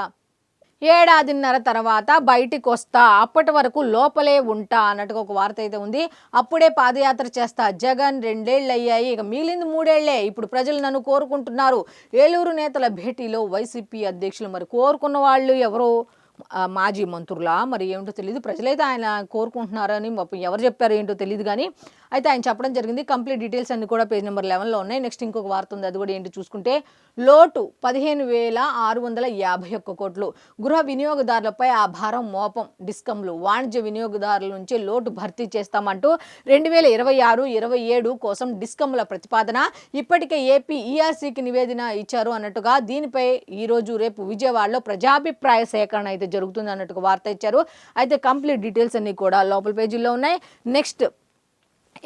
ఏడాదిన్నర తర్వాత బయటికి వస్తా, అప్పటి వరకు లోపలే ఉంటా అన్నట్టుగా ఒక వార్త అయితే ఉంది. అప్పుడే పాదయాత్ర చేస్తా, జగన్ 2 ఏళ్ళు అయ్యాయి, ఇక మిగిలింది 3 ఏళ్లే. ఇప్పుడు ప్రజలు నన్ను కోరుకుంటున్నారు. ఏలూరు నేతల భేటీలో వైసీపీ అధ్యక్షులు మరి కోరుకున్న వాళ్ళు ఎవరో మాజీ మంత్రులా మరి ఏమిటో తెలియదు. ప్రజలైతే ఆయన కోరుకుంటున్నారని ఎవరు చెప్పారు ఏంటో తెలియదు. కానీ అయితే ఆయన చెప్పడం జరిగింది. కంప్లీట్ డీటెయిల్స్ అన్ని కూడా పేజ్ నెంబర్ 11లో ఉన్నాయి. నెక్స్ట్ ఇంకొక వార్త ఉంది. అది కూడా ఏంటి చూసుకుంటే, లోటు 15,651 కోట్లు. గృహ వినియోగదారులపై ఆ భారం మోపం. డిస్కంలు వాణిజ్య వినియోగదారుల నుంచి లోటు భర్తీ చేస్తామంటూ 2026-27 కోసం డిస్కంల ప్రతిపాదన. ఇప్పటికే ఏపీ ఈఆర్సీకి నివేదన ఇచ్చారు అన్నట్టుగా. దీనిపై ఈరోజు రేపు విజయవాడలో ప్రజాభిప్రాయ సేకరణ అయితే జరుగుతుంది అన్నట్టుగా వార్త ఇచ్చారు. అయితే కంప్లీట్ డీటెయిల్స్ అన్ని కూడా లోపల పేజీల్లో ఉన్నాయి. నెక్స్ట్,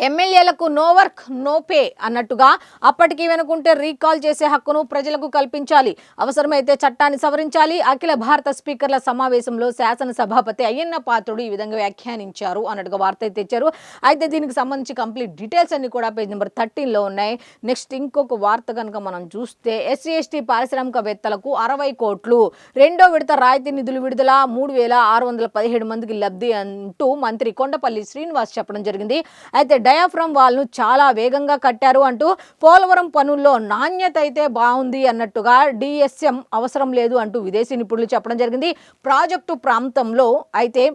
ఎమ్మెల్యేలకు నో వర్క్ నో పే అన్నట్టుగా అప్పటికి వెనుకుంటే రీకాల్ చేసే హక్కును ప్రజలకు కల్పించాలి, అవసరమైతే చట్టాన్ని సవరించాలి. అఖిల భారత స్పీకర్ల సమావేశంలో శాసనసభాపతి అయ్యన్న పాత్రుడు ఈ విధంగా వ్యాఖ్యానించారు అన్నట్టుగా వార్త అయితే ఇచ్చారు. అయితే దీనికి సంబంధించి కంప్లీట్ డీటెయిల్స్ అన్ని కూడా పేజ్ నెంబర్ 13లో ఉన్నాయి. నెక్స్ట్ ఇంకొక వార్త కనుక మనం చూస్తే, ఎస్సీ ఎస్టీ పారిశ్రామికవేత్తలకు 60 కోట్లు, రెండో విడత రాయితీ నిధులు విడుదల, 3,617 మందికి లబ్ధి అంటూ మంత్రి కొండపల్లి శ్రీనివాస్ చెప్పడం జరిగింది. అయితే డయాఫ్రమ్ వాల్ను చాలా వేగంగా కట్టారు అంటూ, పోలవరం పనుల్లో నాణ్యత అయితే బాగుంది అన్నట్టుగా, డిఎస్ఎం అవసరం లేదు అంటూ విదేశీ నిపుణులు చెప్పడం జరిగింది. ప్రాజెక్టు ప్రాంతంలో అయితే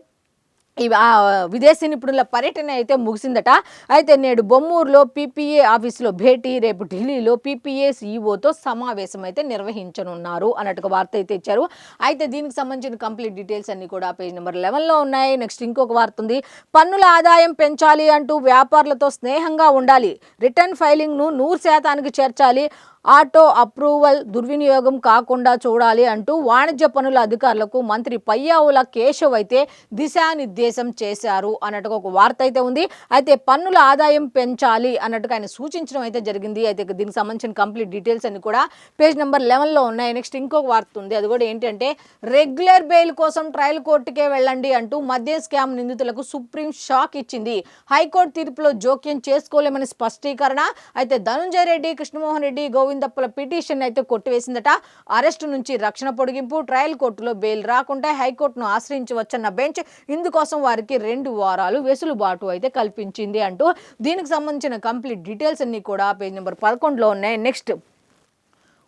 విదేశీ నిపుణుల పర్యటన అయితే ముగిసిందట. అయితే నేడు బొమ్మూరులో పీపీఏ ఆఫీసులో భేటీ, రేపు ఢిల్లీలో పీపీఏ సీఈఓతో సమావేశం అయితే నిర్వహించనున్నారు అన్నట్టుగా వార్త అయితే ఇచ్చారు. అయితే దీనికి సంబంధించిన కంప్లీట్ డీటెయిల్స్ అన్ని కూడా పేజ్ నెంబర్ 11లో ఉన్నాయి. నెక్స్ట్ ఇంకొక వార్త ఉంది. పన్నుల ఆదాయం పెంచాలి అంటూ వ్యాపారులతో స్నేహంగా ఉండాలి, రిటర్న్ ఫైలింగ్ను 100% చేర్చాలి, ఆటో అప్రూవల్ దుర్వినియోగం కాకుండా చూడాలి అంటూ వాణిజ్య పన్నుల అధికారులకు మంత్రి పయ్యావుల కేశవ్ అయితే దిశానిర్దేశం చేశారు అన్నట్టుగా ఒక వార్త అయితే ఉంది. అయితే పన్నుల ఆదాయం పెంచాలి అన్నట్టుగా ఆయన సూచించడం అయితే జరిగింది. అయితే దీనికి సంబంధించిన కంప్లీట్ డీటెయిల్స్ అన్ని కూడా పేజ్ నెంబర్ 11లో ఉన్నాయి. నెక్స్ట్ ఇంకొక వార్త ఉంది. అది కూడా ఏంటంటే రెగ్యులర్ బెయిల్ కోసం ట్రయల్ కోర్టుకే వెళ్ళండి అంటూ మద్యం స్కామ్ నిందితులకు సుప్రీం షాక్ ఇచ్చింది. హైకోర్టు తీర్పులో జోక్యం చేసుకోలేమని స్పష్టీకరణ. అయితే ధనుంజయ రెడ్డి, కృష్ణమోహన్ రెడ్డి, గోవిందప్పల పిటిషన్ అయితే కొట్టివేసిందట. అరెస్టు నుంచి రక్షణ పొడిగింపు, ట్రయల్ కోర్టులో బెయిల్ రాకుండా హైకోర్టును ఆశ్రయించవచ్చన్న బెంచ్ ఇందుకోసం వారికి 2 వారాలు వెసులుబాటు అయితే కల్పించింది అంటూ దీనికి సంబంధించిన కంప్లీట్ డీటెయిల్స్ అన్ని కూడా పేజ్ నెంబర్ 11లో ఉన్నాయి. నెక్స్ట్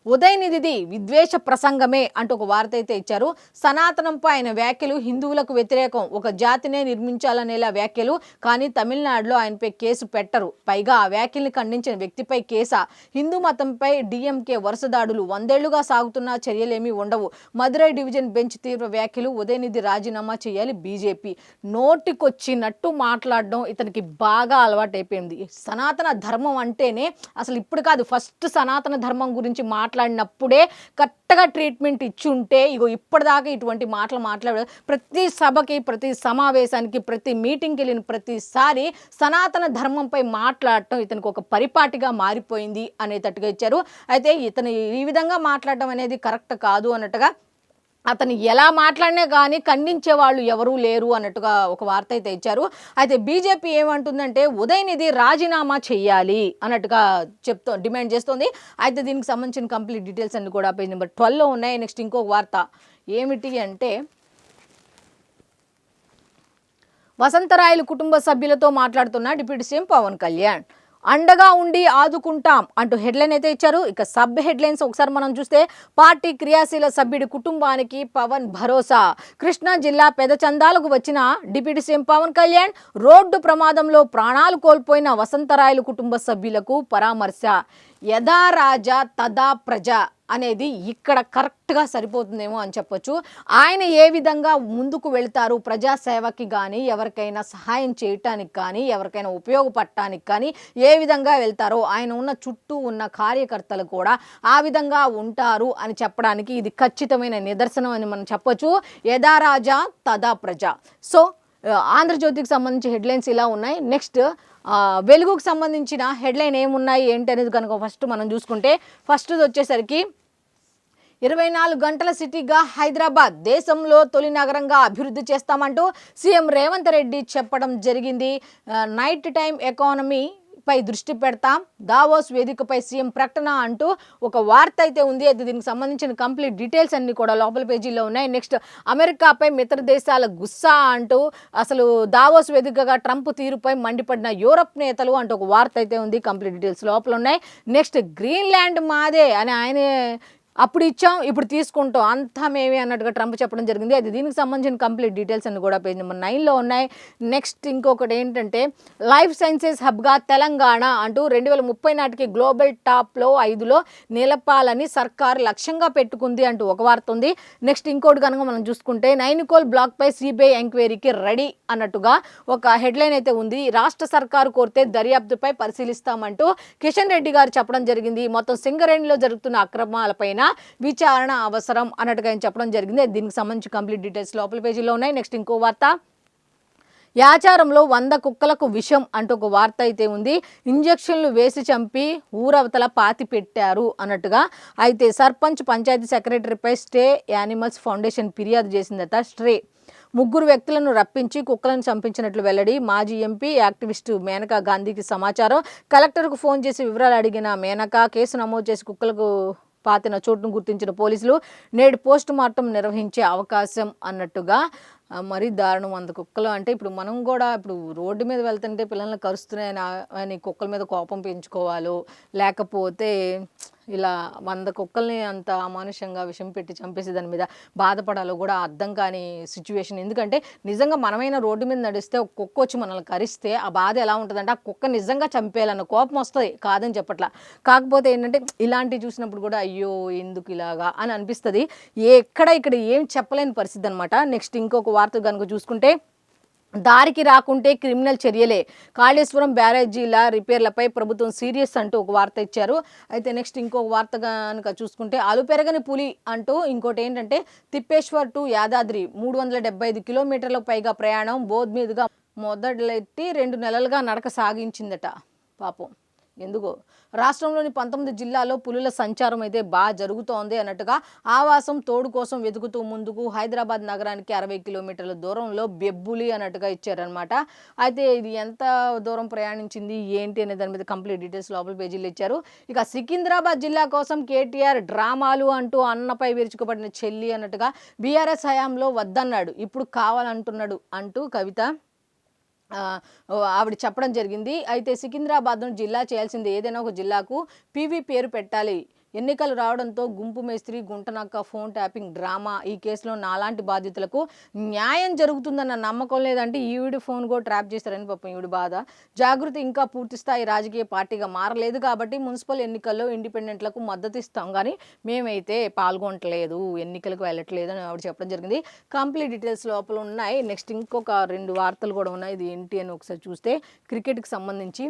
ఉదయనిధిది విద్వేష ప్రసంగమే అంటూ ఒక వార్త అయితే ఇచ్చారు. సనాతనంపై ఆయన వ్యాఖ్యలు హిందువులకు వ్యతిరేకం, ఒక జాతినే నిర్మించాలనేలా వ్యాఖ్యలు, కానీ తమిళనాడులో ఆయనపై కేసు పెట్టరు. పైగా ఆ వ్యాఖ్యల్ని ఖండించిన వ్యక్తిపై కేసా? హిందూ మతంపై డిఎంకే వరుస దాడులు, 100 ఏళ్లుగా సాగుతున్న చర్యలేమీ ఉండవు. మదురై డివిజన్ బెంచ్ తీవ్ర వ్యాఖ్యలు, ఉదయనిధి రాజీనామా చేయాలి బీజేపీ. నోటికొచ్చినట్టు మాట్లాడడం ఇతనికి బాగా అలవాటైపోయింది. సనాతన ధర్మం అంటేనే అసలు ఇప్పుడు కాదు, ఫస్ట్ సనాతన ధర్మం గురించి మాట్లాడినప్పుడే కరెక్ట్గా ట్రీట్మెంట్ ఇచ్చి ఉంటే ఇగో ఇప్పటిదాకా ఇటువంటి మాటలు మాట్లాడారు. ప్రతి సభకి, ప్రతి సమావేశానికి, ప్రతి మీటింగ్కి వెళ్ళిన ప్రతిసారి సనాతన ధర్మంపై మాట్లాడటం ఇతనికి ఒక పరిపాటిగా మారిపోయింది అనేటట్టుగా ఇచ్చారు. అయితే ఇతను ఈ విధంగా మాట్లాడటం అనేది కరెక్ట్ కాదు అన్నట్టుగా, అతను ఎలా మాట్లాడినా కానీ ఖండించే వాళ్ళు ఎవరూ లేరు అన్నట్టుగా ఒక వార్త అయితే ఇచ్చారు. అయితే బీజేపీ ఏమంటుందంటే ఉదయనిధి రాజీనామా చేయాలి అన్నట్టుగా డిమాండ్ చేస్తోంది. అయితే దీనికి సంబంధించిన కంప్లీట్ డీటెయిల్స్ అన్ని కూడా పేజ్ నెంబర్ 12లో ఉన్నాయి. నెక్స్ట్ ఇంకొక వార్త ఏమిటి అంటే వసంతరాయలు కుటుంబ సభ్యులతో మాట్లాడుతున్న డిప్యూటీ సీఎం పవన్ కళ్యాణ్. అండగా ఉండి ఆదుకుంటాం అంటూ హెడ్లైన్ అయితే ఇచ్చారు. ఇక సబ్ హెడ్లైన్స్ ఒకసారి మనం చూస్తే పార్టీ క్రియాశీల సభ్యుడి కుటుంబానికి పవన్ భరోసా. కృష్ణా జిల్లా పెదచందాలకు వచ్చిన deputy CM Pawan Kalyan road ప్రమాదంలో ప్రాణాలు కోల్పోయిన వసంతరాయలు కుటుంబ సభ్యులకు పరామర్శ. యథా రాజా తదా ప్రజ అనేది ఇక్కడ కరెక్ట్గా సరిపోతుందేమో అని చెప్పొచ్చు. ఆయన ఏ విధంగా ముందుకు వెళ్తారు ప్రజాసేవకి కానీ, ఎవరికైనా సహాయం చేయటానికి కానీ, ఎవరికైనా ఉపయోగపడటానికి కానీ ఏ విధంగా వెళ్తారో ఆయన ఉన్న చుట్టూ ఉన్న కార్యకర్తలు కూడా ఆ విధంగా ఉంటారు అని చెప్పడానికి ఇది ఖచ్చితమైన నిదర్శనం అని మనం చెప్పొచ్చు. యథా రాజా తదా ప్రజ. సో ఆంధ్రజ్యోతికి సంబంధించి హెడ్లైన్స్ ఇలా ఉన్నాయి. నెక్స్ట్ వెలుగుకు సంబంధించిన హెడ్లైన్ ఏమున్నాయి ఏంటి అనేది కనుక ఫస్ట్ మనం చూసుకుంటే ఫస్ట్ వచ్చేసరికి 24 గంటల సిటీగా హైదరాబాద్ దేశంలో తొలి నగరంగా అభివృద్ధి చేస్తామంటూ సీఎం రేవంత్ రెడ్డి చెప్పడం జరిగింది. నైట్ టైం ఎకానమీ పై దృష్టి పెడతాం, దావోస్ వేదికపై సీఎం ప్రకటన అంటూ ఒక వార్త అయితే ఉంది. అయితే దీనికి సంబంధించిన కంప్లీట్ డీటెయిల్స్ అన్ని కూడా లోపల పేజీలో ఉన్నాయి. నెక్స్ట్ అమెరికాపై మిత్ర దేశాల గుస్సా అంటూ అసలు దావోస్ వేదికగా ట్రంప్ తీరుపై మండిపడిన యూరప్ నేతలు అంటూ ఒక వార్త అయితే ఉంది. కంప్లీట్ డీటెయిల్స్ లోపల ఉన్నాయి. నెక్స్ట్ గ్రీన్లాండ్ మాదే అని ఆయనే అప్పుడు ఇచ్చాం ఇప్పుడు తీసుకుంటాం అంతా మేమే అన్నట్టుగా ట్రంప్ చెప్పడం జరిగింది. అయితే దీనికి సంబంధించిన కంప్లీట్ డీటెయిల్స్ అన్ని కూడా పేజ్ నెంబర్ 9లో ఉన్నాయి. నెక్స్ట్ ఇంకొకటి ఏంటంటే లైఫ్ సైన్సెస్ హబ్గా తెలంగాణ అంటూ 2030 నాటికి గ్లోబల్ టాప్లో 5లో నిలపాలని సర్కారు లక్ష్యంగా పెట్టుకుంది అంటూ ఒక వార్త ఉంది. నెక్స్ట్ ఇంకోటి కనుక మనం చూసుకుంటే నైనికోల్ బ్లాక్పై సిబిఐ ఎంక్వైరీకి రెడీ అన్నట్టుగా ఒక హెడ్లైన్ అయితే ఉంది. రాష్ట్ర సర్కారు కోరితే దర్యాప్తుపై పరిశీలిస్తామంటూ కిషన్ రెడ్డి గారు చెప్పడం జరిగింది. మొత్తం సింగరేణిలో జరుగుతున్న అక్రమాలపైన విచారణ అవసరం అన్నట్టుగా ఆయన చెప్పడం జరిగింది. దీనికి సంబంధించి కంప్లీట్ డీటెయిల్స్ లోపల పేజీలో ఉన్నాయి. నెక్స్ట్ ఇంకో వార్త యాచారంలో 100 కుక్కలకు విషం అంటూ ఒక వార్త అయితే ఉంది. ఇంజక్షన్లు వేసి చంపి ఊరవతల పాతి పెట్టారు అన్నట్టుగా. అయితే సర్పంచ్ పంచాయతీ సెక్రటరీపై స్టే యానిమల్స్ ఫౌండేషన్ ఫిర్యాదు చేసిందట. ముగ్గురు వ్యక్తులను రప్పించి కుక్కలను చంపించినట్లు వెల్లడి. మాజీ ఎంపీ యాక్టివిస్టు మేనకా గాంధీకి సమాచారం. కలెక్టర్కు ఫోన్ చేసి వివరాలు అడిగిన మేనకా కేసు నమోదు చేసి కుక్కలకు పాతిన చోటును గుర్తించిన పోలీసులు నేడు పోస్ట్ మార్టం నిర్వహించే అవకాశం అన్నట్టుగా. మరీ దారుణం 100 కుక్కలు అంటే ఇప్పుడు మనం కూడా ఇప్పుడు రోడ్డు మీద వెళ్తుంటే పిల్లల్ని కరుస్తున్నాయని కుక్కల మీద కోపం పెంచుకోవాలో లేకపోతే ఇలా 100 కుక్కల్ని అంత అమానుషంగా విషం పెట్టి చంపేసి దాని మీద బాధపడాలో కూడా అర్థం కాని సిచ్యువేషన్. ఎందుకంటే నిజంగా మనమైనా రోడ్డు మీద నడిస్తే ఒక కుక్క వచ్చి మనల్ని కరిస్తే ఆ బాధ ఎలా ఉంటుందంటే ఆ కుక్క నిజంగా చంపేయాలన్న కోపం వస్తుంది, కాదని చెప్పట్లా. కాకపోతే ఏంటంటే ఇలాంటివి చూసినప్పుడు కూడా అయ్యో ఎందుకు ఇలాగా అని అనిపిస్తుంది. ఇక్కడ ఏం చెప్పలేని పరిస్థితి అనమాట. నెక్స్ట్ ఇంకొక వార్త కనుక చూసుకుంటే దారికి రాకుంటే క్రిమినల్ చర్యలే, కాళేశ్వరం బ్యారేజీల రిపేర్లపై ప్రభుత్వం సీరియస్ అంటూ ఒక వార్త ఇచ్చారు. అయితే నెక్స్ట్ ఇంకొక వార్త కనుక చూసుకుంటే అలుపెరగని పులి అంటూ ఇంకోటి ఏంటంటే తిప్పేశ్వర్ టు యాదాద్రి 375 కిలోమీటర్లకు పైగా ప్రయాణం బోధ్ మీదుగా మొదలెట్టి 2 నెలలుగా నడక సాగించిందట. పాపం ఎందుకో రాష్ట్రంలోని 19 జిల్లాల్లో పులుల సంచారం అయితే బాగా జరుగుతోంది అన్నట్టుగా ఆవాసం తోడు కోసం వెతుకుతూ ముందుకు హైదరాబాద్ నగరానికి 60 కిలోమీటర్ల దూరంలో బెబ్బులి అన్నట్టుగా ఇచ్చారనమాట. అయితే ఇది ఎంత దూరం ప్రయాణించింది ఏంటి అనే దాని మీద కంప్లీట్ డీటెయిల్స్ లోపల పేజీలు ఇచ్చారు. ఇక సికింద్రాబాద్ జిల్లా కోసం కేటీఆర్ డ్రామాలు అంటూ అన్నపై విరుచుకుపడిన చెల్లి అన్నట్టుగా బీఆర్ఎస్ హయాంలో వద్దన్నాడు, ఇప్పుడు కావాలంటున్నాడు అంటూ కవిత ఆవిడ చెప్పడం జరిగింది. అయితే సికింద్రాబాద్ను జిల్లా చేయాల్సింది ఏదైనా ఒక జిల్లాకు పీవీ పేరు పెట్టాలి. ఎన్నికలు రావడంతో గుంపు మేస్త్రి గుంటనక్క ఫోన్ ట్యాపింగ్ డ్రామా, ఈ కేసులో నాలాంటి బాధితులకు న్యాయం జరుగుతుందన్న నమ్మకం లేదంటే ఈవిడ ఫోన్ కూడా ట్రాప్ చేస్తారని పాపం ఈవిడ బాధ. జాగృతి ఇంకా పూర్తి స్థాయి రాజకీయ పార్టీగా మారలేదు కాబట్టి మున్సిపల్ ఎన్నికల్లో ఇండిపెండెంట్లకు మద్దతు ఇస్తాం, కానీ మేమైతే పాల్గొనట్లేదు, ఎన్నికలకు వెళ్ళట్లేదు అని ఆవిడ చెప్పడం జరిగింది. కంప్లీట్ డీటెయిల్స్ లోపల ఉన్నాయి. నెక్స్ట్ ఇంకొక 2 వార్తలు కూడా ఉన్నాయి. ఇది ఏంటి అని ఒకసారి చూస్తే క్రికెట్కి సంబంధించి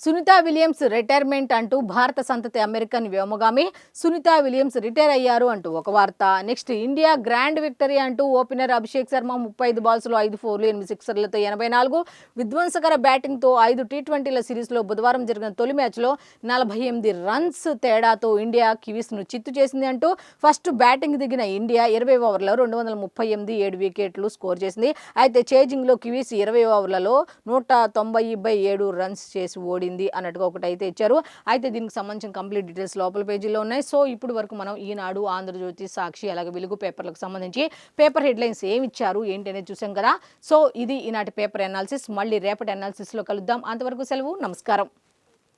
సునీతా విలియమ్స్ రిటైర్మెంట్ అంటూ భారత సంతతి అమెరికన్ వ్యోమగామి సునీతా విలియమ్స్ రిటైర్ అయ్యారు అంటూ ఒక వార్త. నెక్స్ట్ ఇండియా గ్రాండ్ విక్టరీ అంటూ ఓపెనర్ అభిషేక్ శర్మ 35 బాల్స్లో 5 ఫోర్లు 8 సిక్సర్లతో 84 విధ్వంసకర బ్యాటింగ్తో 5 టీ20ల సిరీస్లో బుధవారం జరిగిన తొలి మ్యాచ్లో 48 రన్స్ తేడాతో ఇండియా కివీస్ను చిత్తు చేసింది అంటూ ఫస్ట్ బ్యాటింగ్ దిగిన ఇండియా 20 ఓవర్లలో 238 7 వికెట్లు స్కోర్ చేసింది. అయితే చేజింగ్లో కివీస్ 20 ఓవర్లలో 190/7 రన్స్ చేసి ఓడి అన్నట్టుగా ఒకటి అయితే ఇచ్చారు. అయితే దీనికి సంబంధించిన కంప్లీట్ డీటెయిల్స్ లోపల పేజీలో ఉన్నాయి. సో ఇప్పుడు వరకు మనం ఈనాడు, ఆంధ్రజ్యోతి, సాక్షి అలాగే వెలుగు పేపర్లకు సంబంధించి పేపర్ హెడ్లైన్స్ ఏమి ఇచ్చారు ఏంటి అనేది చూసాం కదా. సో ఇది ఈనాటి పేపర్ అనాలిసిస్. మళ్ళీ రేపటి అనాలిసిస్లో కలుద్దాం. అంతవరకు సెలవు, నమస్కారం.